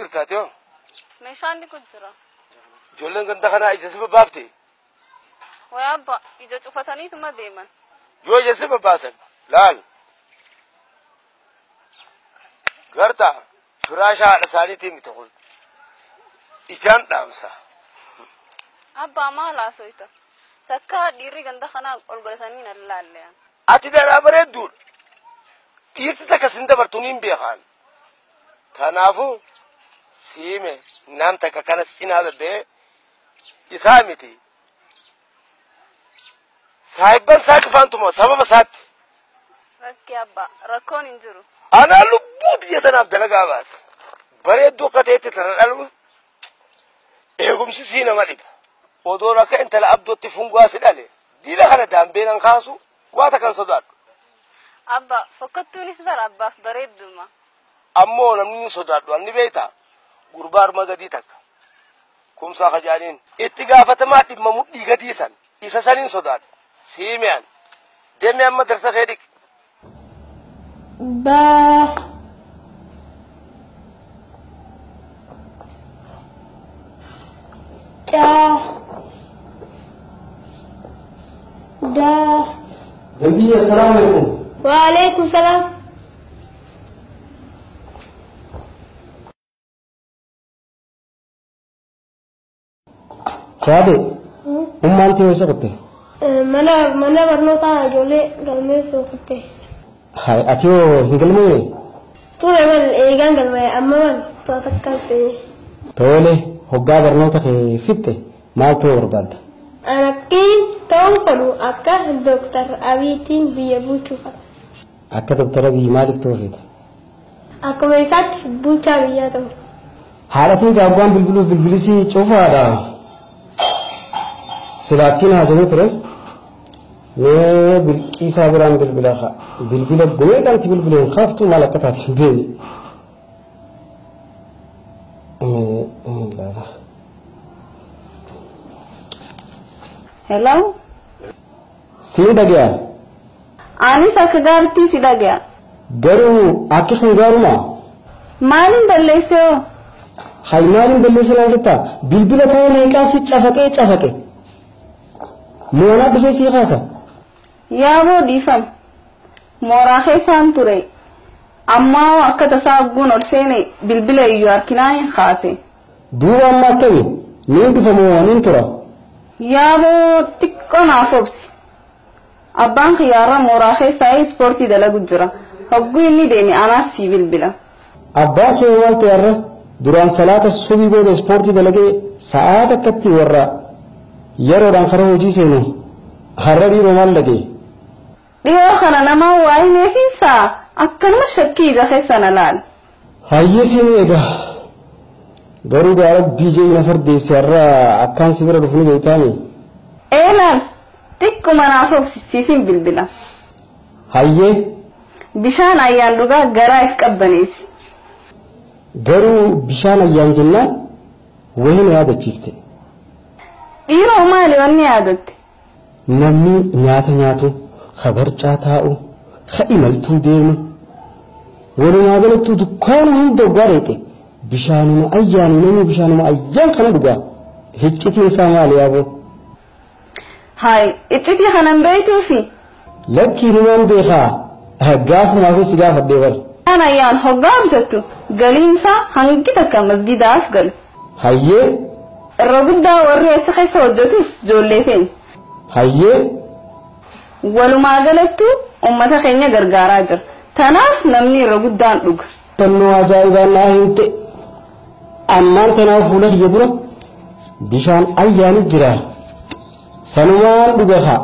jirtaatio meeshaan kun jira jolleen ganda kana ija si babbaafte way abba ija cufataniituma deeman yoo ija si babbaasan laal garta firaasha haadha isaaniitii miti kun ijaan dhaamsa abba maal haasoyta takka dhiirri ganda kanaa ol godhatanii na laalleyan ati daraa bareedduudha dhiirti takka sin dabartuun hin beekan tanaafu siime nam takka kanas cinaa bebbee isaa miti saahibban isaa cufaantuma sababa isaatti rakki abba rakkoon hin jiru anaa lubbuu xiyya tanaaf dalagaa baasa bareedduu akka ta'etti tana dhalu eegumsi sii nama dhiba odoon akka intala abdootti funguwaa si dhale diina kana daambeenan kaasu waata kan sodaadhu abba fokkattuunis bara abbaaf bareedduma ammoo namni hin sodaadhu anni beeyta gurbaa arma gadii takka kumsaa kajaaniin itti gaafatamaa dhimma mudhii gadiisan isa saniin sodaadhu siimeyaan deemee amma darsa kee dhiqi ba cha da Nabi assalamualaikum. Waalaikumsalam. Fade, ummanti wasa kutte. Mana barnoota ijoollee galmeessuu kutte. Hai, atio hingalmee. Ture mal eegaan galmee amma mal to'ata kalsee. Tole, hoggaa barnoota kee fitte maal ta'uu barbaadda? Anakkiin ta'uu fedhu akka Dooktar Abiitiin biyya bulchuu fedha. Akka Dooktar Abiy maaliif ta'uu feeta? Akkuma isaatti bulchaa biyyaa ta'u. Haadhatii gaabbuwaan bilbiluuf bilbilisii cufaadha. Silaattiin haajamee ture. Mee bilqiisaa biraan bilbila bilbila gumee kanti bilbileen kaaftuu maal akka taate hin beekne. hello Siin dhagaya. anis akka gaartii si dhagaya Garuu akka hin gaaruma. maalin balleessoo Hai maalin balleessinaa jettaa bilbila ta'ee meeqaa si cafaqee. Moonaa dhufee sii kaasa. yaaboo dhiifam mooraa keessaan ture ammaa akka tasaa guun ol seene bilbila iyyuu harkinaa hin kaase Duuba amma akkami niin dhufa moo niin tura. yaaboo xiqqoo naaf obsi abbaan xiyyaarra mooraa keessaa ispoortii dalagu jira hogguu inni deeme anaas sii bilbila Abbaa kee maal ta'arra duraan salaata subii booda ispoortii dalagee sa'aata akkatti warra yeroodhaan karaa hojii seenu har'a dhiiroo maal dhagee. dhiyoo kana namaa waa himeefiinsaa akkanuma shakkii ija keessa na laal Hayyee siin eegaa garuu gaara biijee na fardeesse har'a akkaan si bira dhufni beektaani. laal xiqquma naaf obsi siifin bilbila Hayyee bishaan ayyaan dhugaa garaa if qabbaneessi garuu bishaan ayyaan jennaan wayii na yaadachiifte. dhiiroo maali wanni yaadatte Namni nyaata nyaatu habarcaa taa'u ha imaltuu deemu walumaa galattuu dukkaana hunda ogaa reexe bishaanuma ayyaanu namni bishaanuma ayyaan kana dhugaa hiccitiin isaa maali yaaboo. haay iccitii kanan beeytuufi Lakkii numaan beekaa gaafumaa fi si gaafadhee bal. bishaan ayyaan hoggaa bitattu galiinsaa hangi takka masgidaaf galu Hayyee irra guddaa warri achi keessa hojjetus ijoollee keenya hayyee walumaa galattu ummata keenya gargaaraa jira tanaaf namni irra guddaan dhuga fannoo ajaa'ibaa naa hin ta'e ammaan tanaaf fuula kiyya dura bishaan ayyaani jira sanumaan dhuga haa.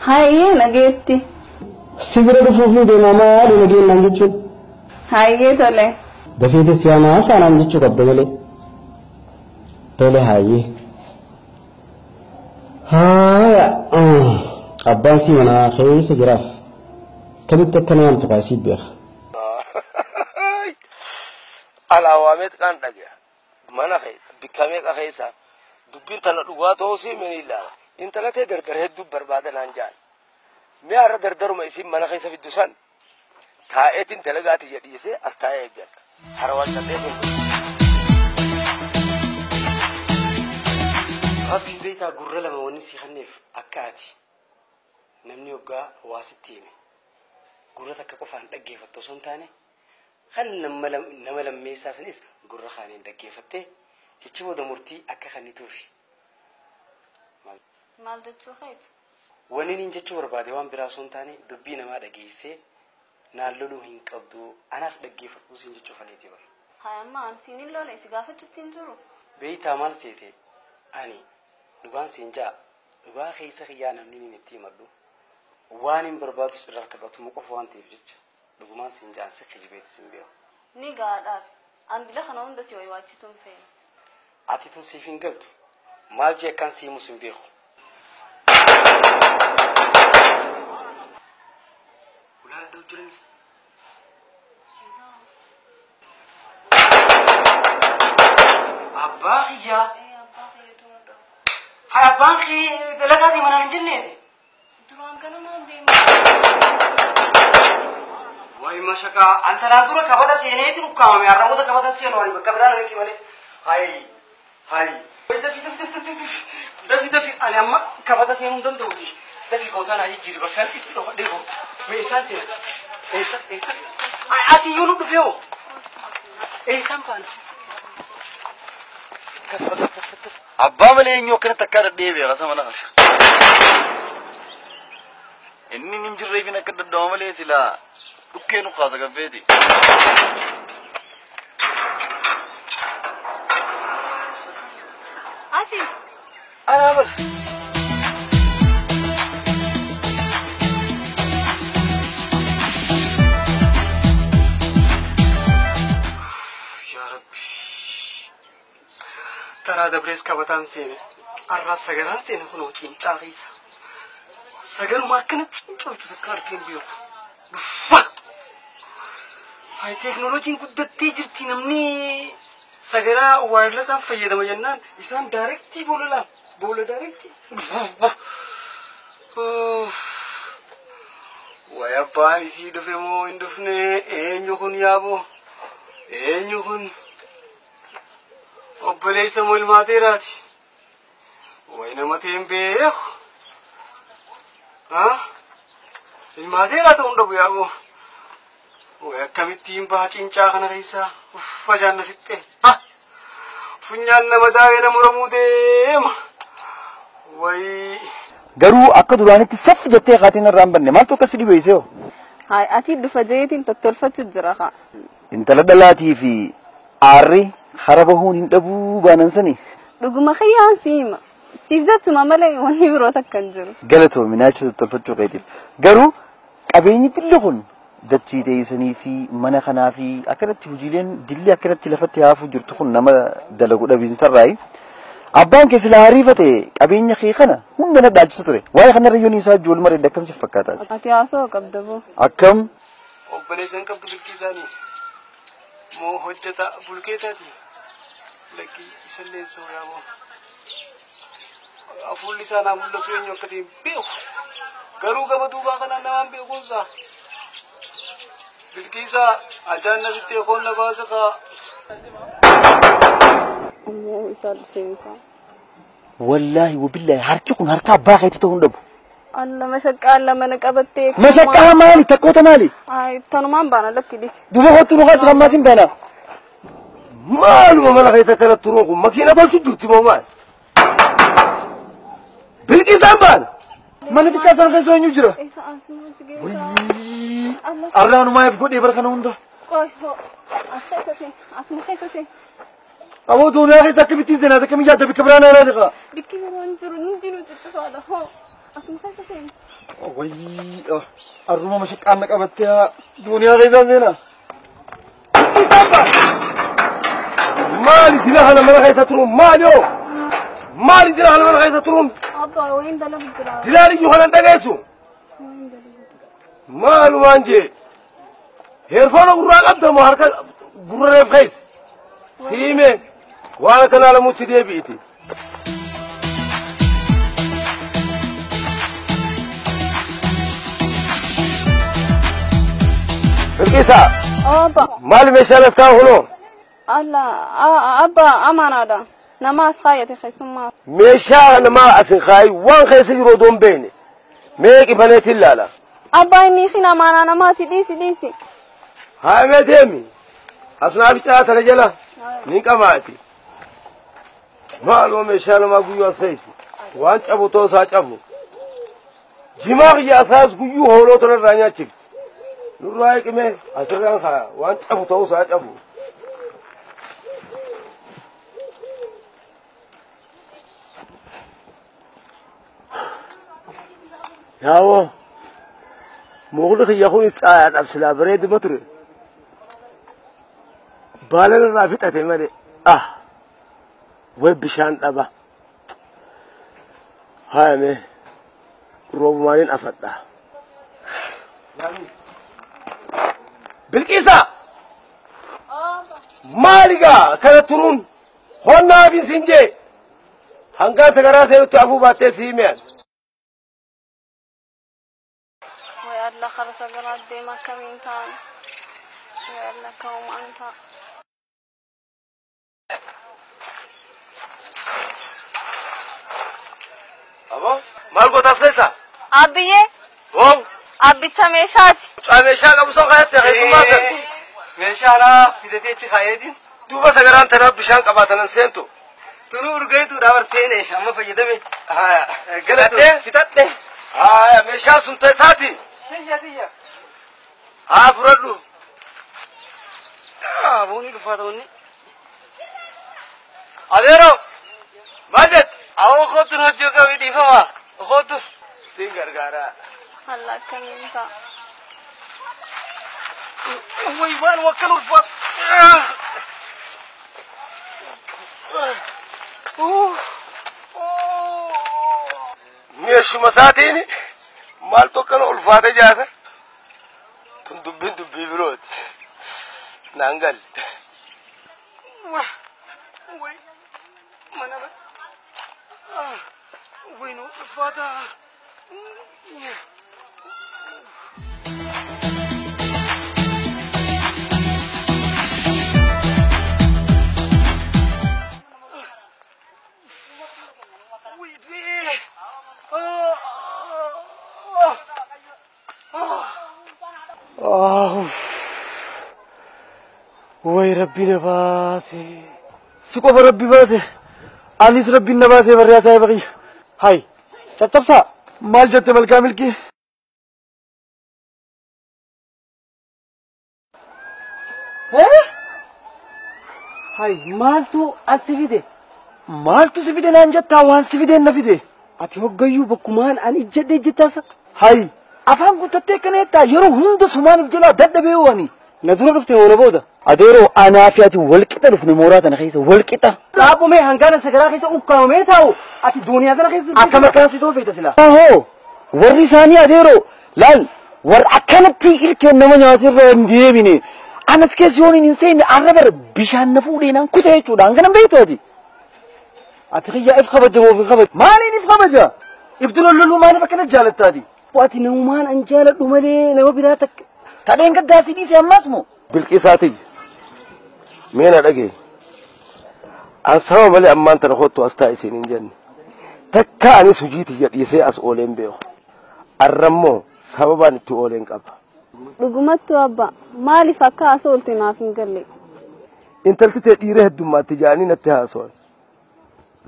hayyee nageetti Si bira dhufuuf deemaa maali nageenyaan jechuun. hayyee tole Dafeete siyaamaa afaanaan jechuu qabda malee. Tole hayyee. Haaya abbaan si manaa keessa jiraaf kamitti akka nama tuqaasii beeka. alaawaameet qaan dhagaya mana keessa bikka meeqa keessa dubbiin tana dhugaa ta'uu sii mini ilaala intala ta'e dardar hedduu barbaadanaan jaan mee har'a dardaruma isin mana keessa fiddu san taa'eetiin dalagaati jedhiisee as taa'ee eeggata. Harawaan sallee kun. Rabbiin beekaa gurra lama wanni si kanneef akka ati namni hoggaa waasitti hime gurra takka qofaan dhaggeeffattu osoo hin taane kan nama lammeessaa sanis gurra kaaniin dhaggeeffattee ichi booda murtii akka kannituufi. Maal jechuu keeti? Wanni niin jechuu barbaade waan biraa osoo hin taane dubbii namaa dhageessee naan loluu hin qabdu anaas dhaggeeffadhu siin jechuu faleeti bara. Haa amma an siin hin loole si gaafachuutti hin jiru. Beeytaa maal seete ani dhugaan siin jaa dhugaa keessa xiyyaa namni niin itti himadhu waan hin barbaadu sirraa kadhatu muqofa waan ta'eef jecha dhugumaan siin jaan si kijibeeti siin beeku. Ni gaadhaaf an dila kana hunda si waywaachisuun feene. Ati tun siif hin galtu maal jee akkaan siimu siin beeku. Ulaala dha'u jiranis. Abbaa xiyyaa. Hai abbaan kee dalagaa deemanaan hin jenneeti. Duraan ganamaan deema. Wayi mashaqaa antanaa dura kabata seeneeti rukkaamame arramoota kabata seenu ani bakka biraan ani malee. Hai. Dafi ani amma kabata seenuu hin danda'uuti. Dafi kootaan haa jijjiiri bakka itti dhofadhee koo. Mee isaan seena. Eessa? Asii yoo nu dhufee hoo? Eessaan baana? Abbaa malee eenyu akkanatti akka dadhee beeka sama nafa. Inni hin jirreef hin akka dadhawa malee silaa dhukkee nu kaasa gaffeeti. Ati. Anaa bala. Taraa dabrees kabataan seene arraa sagaraan seene kunoo cincaa keessa sagaruma akkanatti cincootu takka argeen beeku dhuffa teeknooloojiin guddattee jirti namni sagaraa waayirlasaan fayyadama jennaan isaan daayirektii boola daayirektii wayi abbaan isii dhufe moo hin dhufne eenyu kun yaaboo eenyu kun obboleessa moo ilmaateeraati wayi nama ta'een beeku ilmaateeraa ta'uun dhabu yaaboo wayi akkamittiin baha cincaa kana keessaa fajaan na fixxe funyaan nama daawee nama Oromoo deema wayi. Garuu akka duraanitti saffi jettee kaatiin irraan banne maaltu akkasii dhibeessee hoo? Hai ati dhufa jeetiin tottolfachuutu jira kaa. Intala dhalaatii fi aarri hara bahuun hin dhabuu baanan sani. Dhuguma kiyyaan siima. Siif jettuma malee wanni biroo takka hin jiru. Galatoomi naacha tottolfachuu keetiif. Garuu qabeenyi xilli kun dachii teessanii fi mana kanaa fi akkanatti hojiileen dilli akkanatti lafatti haafuu jirtu kun nama dalagu dhabiinsarraayi. Abbaan kee silaa hariifate qabeenya kee kana hunda na dhaalchisa ture. Waa'ee kanarra yoon isaa ijoollee mareedda akkam siif fakkaata? Ati haasoo qabda boo. Akkam? Obboleessan qabdu bilkii isaanii moo hojjeta bulkeetaati lakkii isallee sooramoo afuulli isaa naa mul'atu eenyu akka ta'e beeku garuu gama duubaa kanaan namaan beekuunsaa bilkii isaa ajaan na bittee koon na baasa kaa. Wallaahi wabillahi harki kun harka abbaa keetii ta'uu hin dhabu. Alla mashaqaa lama na qabattee. Mashaqaa maali? Takkoota maali? Hai tanumaan baana lakki dhisi. Duba kottu nu kaasa kammaasin baana. Maaluma mana keessa kana turuu kun makiina tolchu jirti moo maali? Bilqisaan baana. Mana xiqqaa sana keessa eenyu jira? Isa asumas geessaa. Arraanumaa eef godhee bara kana hunda. Qoy hoo asuma keessa seen. Aboo duuniyaa keessa akkamittiin seenaa akkamii yaadda bikka biraan aanaa dhiqaa? Bikki biraan jiru ni jiru ciccifaadha hoo asuma keessa seen. Wayii arruma mashaqaan na qabattee duuniyaa keessaa seenaa. Maali dila kana mana keessa turuun maali hoo? Maali dila kana mana keessa turuun? Abbaa wayin dalagu jira. Dilaan iyyuu kana dhageessu. Maalumaan jee heerfoona gurraa qabda moo harka gurra reef keessa? Siime waan akkanaa lamuutti deebi'iti. بالقيسة أبا مال مشان هنا الله أبا أمانة دا نماز خاية خيسوم مشان ما أسنخاي وان خيس يرودون بيني ميك بنيت لا أبا إني خنا أمانة نماز ديسي هاي ما ديمي أصنع بيتها رجلا نيكا ماتي مالو مشان ما قيوا سيسي وان أبو توسا أبو جماع يا أساس قيوا هولو ترى رانيا تشيك نرايك مه أسرعان خا وان أبو توسا أبو ياو مغلق يخون ساعات أبسلا بريد مطر بالنا رافت أتمنى ويب بشان أبا هاي مه رومانين أفضل بالكيسة مالكا كذا ترون هنا في سنجي هنگا سكرا سيرو تابو باتي سيمين ويا الله خرس قرات دي مكة من تان ويا الله كوم أنت أبو مالكو تاسيسا أبيه هو أبي تمشات تمشات أبو سون خيات تخيسو ماسن meeshaana fidateetti kaayeetiin دوبا سكران تنا بشان قباتنا سنتو tunu urgeetu dhabar seene amma fayyadame هاي galatee fitadhe هاي مشان سنتي ساتي tiyya ها فردو buuni dhufaa ta'unni أديرو ماجد awoo kootu hojii qabii dhiifama kootu سينجر غارا الله كمين تان way waan wakkal ulfaat ميشو مساتيني مال توكل الفاتة جاسة تندبين دبي بلوت نانجل way mana way no ulfaata وي ربي نباسي سقوف ربي باسي أنيس ربي نباسي بريا سايبقي هاي تبسا مال جت بالكامل كي هاي مالتو أسفيدة مالتو سفيدة نانجتا وان سفيدة نفيدة أتي هقيو بكمان أن إجد جتاسا هاي أفهم قلت تكنيتا يرو هندو سمان الجلا دد بيواني ندور رفتي ولا بودا أديرو أنا فياتي ولكتا رفني مورات أنا خيسة ولكتا لابو مي هنگانا سكرا خيسة أكاو ميتاو أتي دنيا دنا خيسة أكما كان سيتو فيتا سلا أهو وري ثاني أديرو لال ور أكنتي إلك نما نياتي رنديه بني أنا سكيسيوني نسيني أربر بيشان نفولي نان كتاي چودان كنم بيتو دي أتخيا إفخبت مو في خبت مالي نفخبت جا إبتلو اللولو مالي بكنا جالتا دي واتي نومان أنجالت نمالي نما براتك تدين قد داسي دي سياماسمو بالكيساتي مين أدقي أصحاب مالي أمان تنخوتو أستايسين إنجان تكا أني سجيتي جد يسي أسئولين بيو الرمو سببان تقولين قبا dhugumatti abba maaliif akka asoolte naaf hin galle intalti tee dhiiree heddummaa tijaanii natti haasoon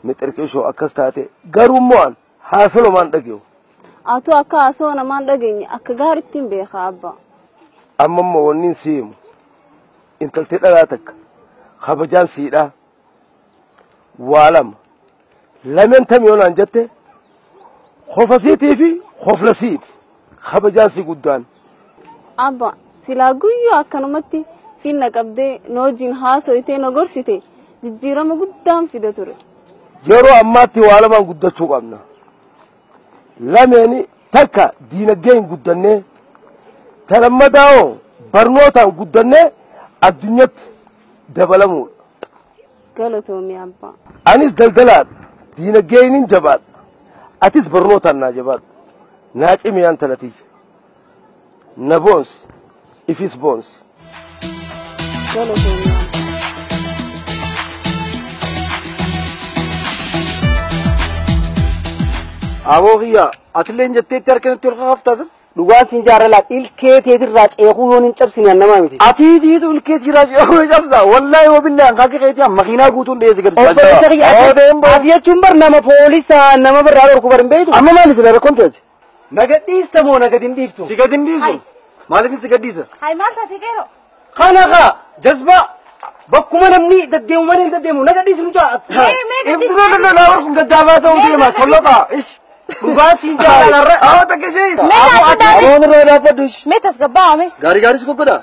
mixirqishoo akkas taate garummaan haasolomaan dhageewu atu akka asoo namaan dhageenye akka gaaritti hin beeka abba ammamma wanniin siimu intalti dhalaa takka kabajaan siidhaa waa lama lameen tamiyoonaan jette hofasiitii fi hoflasiiti kabajaan si guddaan abba silaa guyyoo akkanumatti finna qabdee noojiin haasoytee na gorsite jijjiirama guddaan fida ture yeroo ammaatti waa lamaan guddachuu qabna lameeni takka diinagdeen guddannee talammadaa'oo barnootaan guddannee addunyatti dabalamuudha galatoomii abba anis daldalaadha diinagdeeniin jabaadha atis barnootaan naa jabaadha naa cimiyaan talatiyya na boonsi if his bones. Abooqiyaa atileen jetteetti harkatti ol kaaftasan. Dhugaan siin jaarala ilkee teetirraa ceekuu yoon hin cabsine annamaa miti. Ati jiitu ilkee tiraa ceekuu cabsa. Wallahi wabillahi hanqaaqii keetii makiinaa guutuun dhiyeessi gadi. Ati jechuun bar nama poolisaa nama birraa dhorku bar hin beektu. Amma maali sila rakkoonteeti? Naga dhiista moo naga hin dhiiftu? Si gadi hin dhiisu. Maaliif si gadhiisa? Hai maal taatee qeeroo? Kanaqa jazba bakkuma namni daddeemu malee hin daddeemu naga dhiisi nu ta'a. Ibduroo lolaa warqun gaddaafaa ta'uu deema solloqaa. Dhugaan siin jaarala. Awwa takka ishee. Aboon irraa dhaabbadhu. Meetas gabbaa'ame. Gaarii si kokkodha.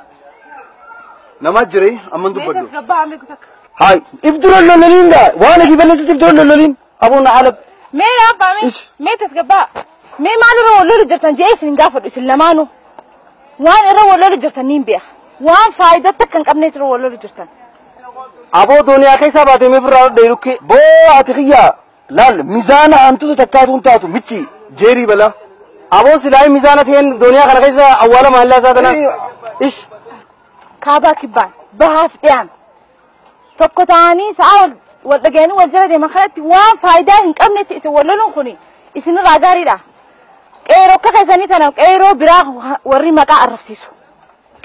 Nama jiree amman dubbadhu. Meetas gabbaa'ame kutakka. Hai ibduroo lololiin daa waan ati balleessitti ibduroo lololiin aboon haala. Mee dhaabbaame. Meetas gabbaa. Mee maal irra wallolu jirtan jee isin gaafadhu isin lamaanuu. Waan irra wallolu jirtan niin beeka. Waan faayidaa takka hin qabne irra wallolu jirtan. Aboo dooniyaa keessaa baatee meefirraa dheerukke boo ati xiyyaa. Laal mizaana hantuutu takkaatuun taatu michi jeerii bala. Aboo silaayi mizaana ta'een dooniyaa kana keessa awwaala maallaa isaa tana. Ish. Kaabaa kibbaan bahaaf dhiyaan. Tokko ta'anii sa'a wal dhageenii wal jala deeman kanatti waan faayidaa hin qabnetti isin walloluun kuni isinirraa gaariidha. Qeeroo akka keessanii tana qeeroo biraa warri maqaa arrabsiisu.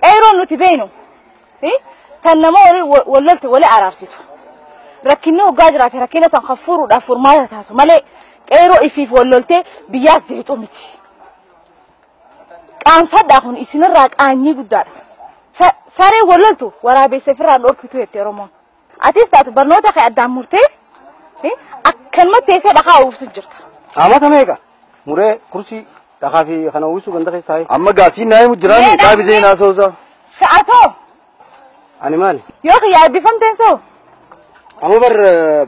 Qeeroon nuti beenu. Kan nama wallolte wali araarsitu. Rakkinni hoggaa jiraate rakkina san hafuuruudhaaf furmaata taatu malee qeeroo ifiif walloltee biyyaas deexu miti. Qaanfadhaa kun isinirraa qaanyii guddaadha. Saree walloltu waraabessa ofirraa dhorkitu jette Oromoon. Atis taatu barnoota kee addaan murtee akkanuma teessee dhakaa uwwisu jirta. Amata meeqa? Muree kursii dhakaa fi kana uwwisuu ganda keessa taa'e. Amma gaasiin naayimu jiraani qaabisee naasoosa. Sha'atoo. Ani maali? Yoo kiyyaa eebbifamteen soo. Amma bar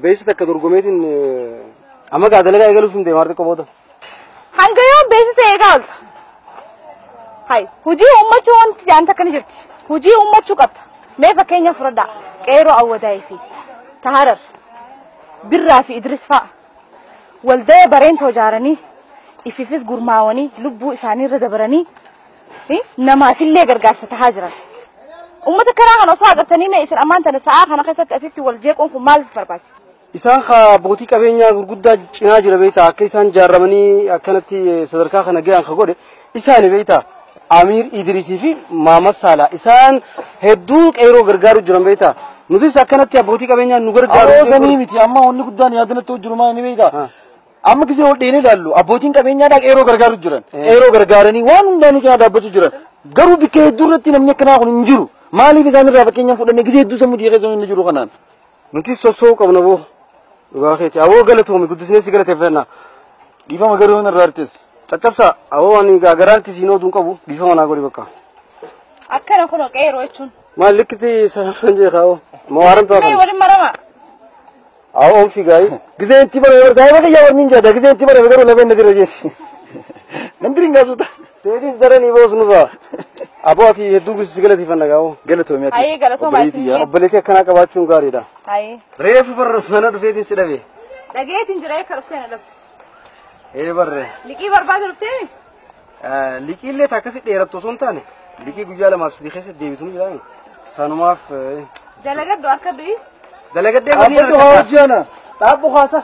beeksisa akka dorgomeetiin amma gaadalagaa eegaluuf hin deemaa xiqqoo booda. Hanga yoon beeksisa eegalta. Hai hujii ummachuu wanti jaanta akkani jirti. Hujii ummachuu qabda. Mee fakkeenya fudhadhaa. Qeeroo Awwadaayii fi Taharar Birraa fi Idris fa'a waldee bareentoo ijaaranii ififis gurmaawanii lubbuu isaanii irra dabaranii namaafillee gargaarsa tahaa jiran. Ummata kanaa kana osoo agartanii mee isin ammaan tana sa'aa kana keessatti asitti wal jeequun kun maal barbaachisa? Isaan abbootii qabeenyaa gurguddaa cinaa jira beektaa akka isaan jaarramanii akkanatti sadarkaa kana gahan ka godhe isaani beektaa Amir Idrisii fi Maamad Saalaa isaan hedduu qeeroo gargaaru jiran beektaa nutis akkanatti abbootii qabeenyaa nu gargaaru. Aboo samii miti amma wanni guddaan yaadanatti jiru maa inni beektaa amma gisee ol dheenee ilaallu abbootiin qabeenyaadhaa qeeroo gargaaru jiran qeeroo gargaaranii waan hundaanii cinaa dhaabbachuu jiran garuu bikka hedduu irratti namni akkanaa kun hin jiru. Maaliif isaan irraa fakkeenyaan fudhannee gisee hedduu sammuu dhiyeessuun inni jiru kanaan. Nuti sossoo qabna boo dhugaa keeti aboo galatoomi guddisnee si galateeffannaa. Dhiifama garuu hin irraa artis. Caccabsaa aboo ani gaagaraatti siinoo duun qabu dhiifama naa godhi bakka. Akkana kun qeeroo jechuun. Maal likkiti sanaan jee kaa'oo moo haaran ta'a. Mee waliin marama. Aboo fi gaayi. Gisee itti bare gaa'ee bakka warni hin jedha gisee itti bare garuu lafeen nadirra jeetti. Namni hin gaasuudha. Teedis daranii boos nurraa. Aboo ati hedduu si galateeffanna gaa'oo. Galatoomi ati. Ayee galatoomaa isin. Obboleetii akkanaa qabaachuun gaariidha. Ayee. Reefu barra mana dhufeetiin si dhabe. Dhageetiin jira akka dhufteen dhabde. Barre. Liqii barbaada dhufteemi? Liqiillee akkasi dheerattu osoo hin taane liqii guyyaa lamaaf sadii keessatti deebitu ni jiraami. Sanumaaf. Dalagaddu harka du'i? Dalagadde Abbo hojjana. dhaabbu haasa.